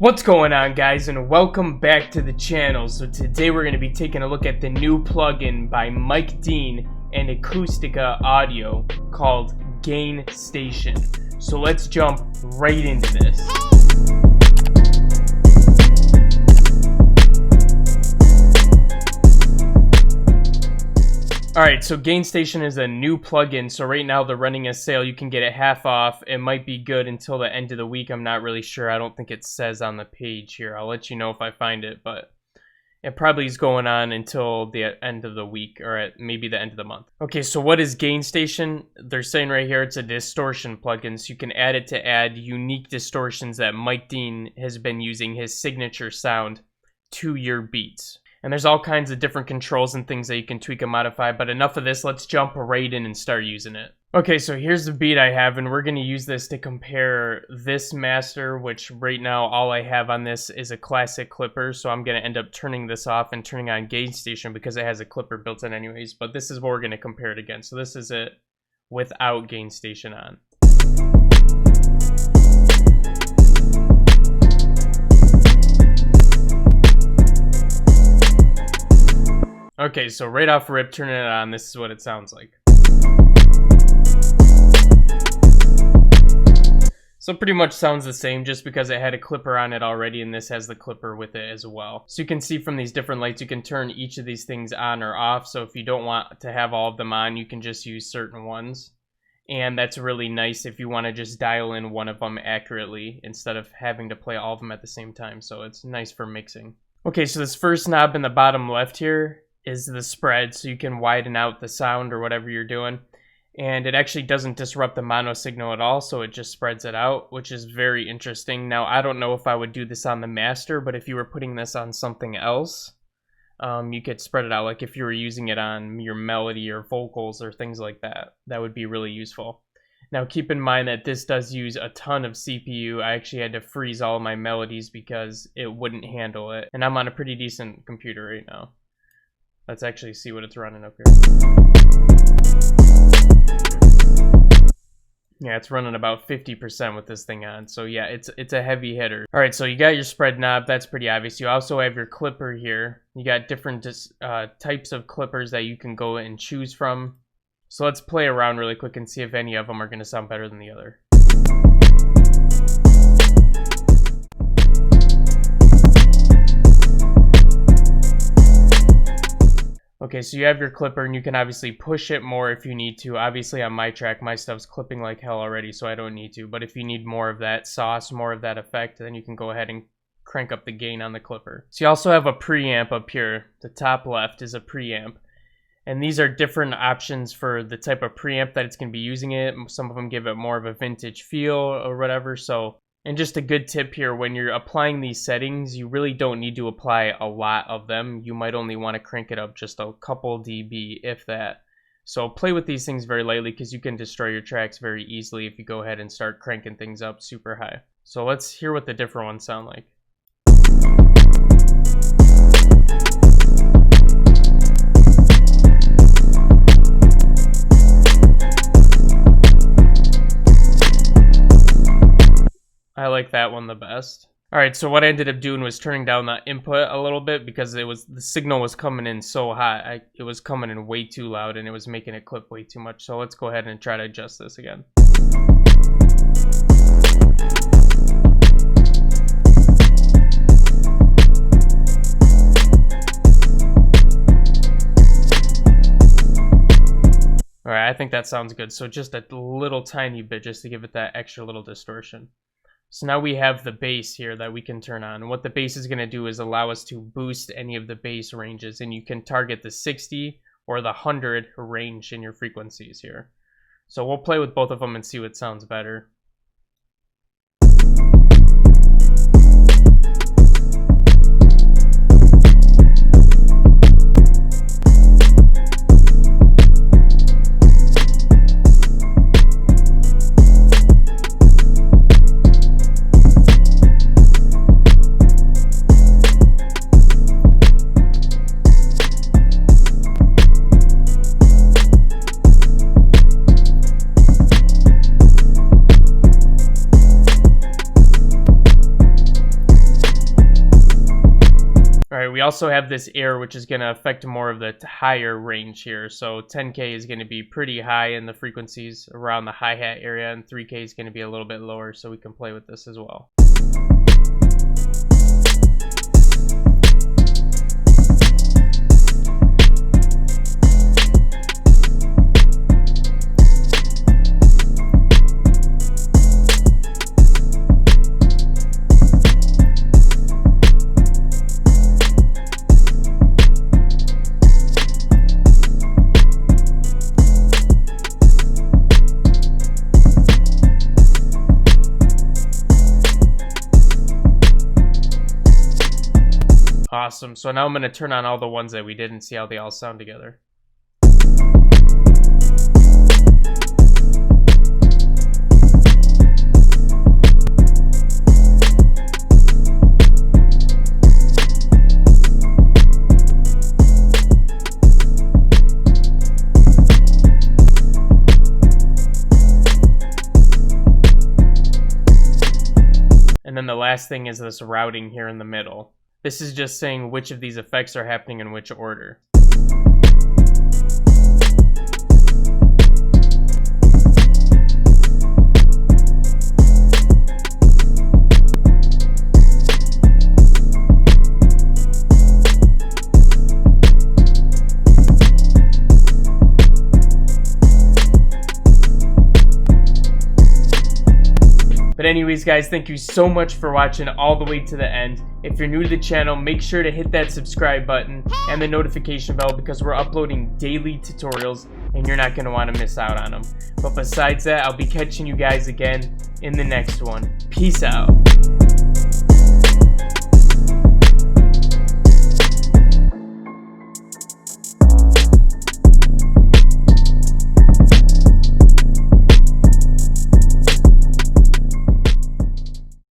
What's going on, guys, and welcome back to the channel. So today we're going to be taking a look at the new plugin by Mike Dean and Acustica Audio called Gainstation. So let's jump right into this. Alright, so Gainstation is a new plugin, so right now they're running a sale. You can get it half off. It might be good until the end of the week. I'm not really sure. I don't think it says on the page here. I'll let you know if I find it, but it probably is going on until the end of the week, or at maybe the end of the month. Okay, so what is Gainstation? They're saying right here it's a distortion plugin, so you can add it to add unique distortions that Mike Dean has been using his signature sound to your beats. And there's all kinds of different controls and things that you can tweak and modify, but enough of this, let's jump right in and start using it. Okay, so here's the beat I have, and we're going to use this to compare this master, which right now all I have on this is a classic clipper, so I'm going to end up turning this off and turning on Gainstation because it has a clipper built in anyways, but this is what we're going to compare it against. So this is it without Gainstation on. Okay, so right off rip, turning it on, this is what it sounds like. So pretty much sounds the same just because it had a clipper on it already, and this has the clipper with it as well. So you can see from these different lights, you can turn each of these things on or off. So if you don't want to have all of them on, you can just use certain ones. And that's really nice if you want to just dial in one of them accurately instead of having to play all of them at the same time. So it's nice for mixing. Okay, so this first knob in the bottom left here is the spread, so you can widen out the sound or whatever you're doing, and it actually doesn't disrupt the mono signal at all, so it just spreads it out, which is very interesting. Now I don't know if I would do this on the master, but if you were putting this on something else, you could spread it out. Like if you were using it on your melody or vocals or things like that, that would be really useful. Now keep in mind that this does use a ton of CPU. I actually had to freeze all of my melodies because it wouldn't handle it, and I'm on a pretty decent computer right now. Let's actually see what it's running up here. Yeah, it's running about 50% with this thing on. So yeah, it's a heavy hitter. All right, so you got your spread knob. That's pretty obvious. You also have your clipper here. You got different types of clippers that you can go and choose from. So let's play around really quick and see if any of them are going to sound better than the other. Okay, so you have your clipper, and you can obviously push it more if you need to. Obviously on my track, my stuff's clipping like hell already, so I don't need to. But if you need more of that sauce, more of that effect, then you can go ahead and crank up the gain on the clipper. So you also have a preamp up here. The top left is a preamp. And these are different options for the type of preamp that it's going to be using it. Some of them give it more of a vintage feel or whatever, so... And just a good tip here, when you're applying these settings, you really don't need to apply a lot of them. You might only want to crank it up just a couple dB, if that. So play with these things very lightly because you can destroy your tracks very easily if you go ahead and start cranking things up super high. So let's hear what the different ones sound like. I like that one the best. Alright, so what I ended up doing was turning down the input a little bit because the signal was coming in so hot. It was coming in way too loud and it was making it clip way too much. So let's go ahead and try to adjust this again. Alright, I think that sounds good. So just a little tiny bit just to give it that extra little distortion. So now we have the bass here that we can turn on. And what the bass is going to do is allow us to boost any of the bass ranges. And you can target the 60 or the 100 range in your frequencies here. So we'll play with both of them and see what sounds better. Alright, we also have this air, which is going to affect more of the higher range here. So 10K is going to be pretty high in the frequencies around the hi-hat area, and 3K is going to be a little bit lower, so we can play with this as well. Awesome. So now I'm going to turn on all the ones that we did and see how they all sound together. And then the last thing is this routing here in the middle. This is just saying which of these effects are happening in which order. But anyways, guys, thank you so much for watching all the way to the end. If you're new to the channel, make sure to hit that subscribe button and the notification bell because we're uploading daily tutorials and you're not going to want to miss out on them. But besides that, I'll be catching you guys again in the next one. Peace out.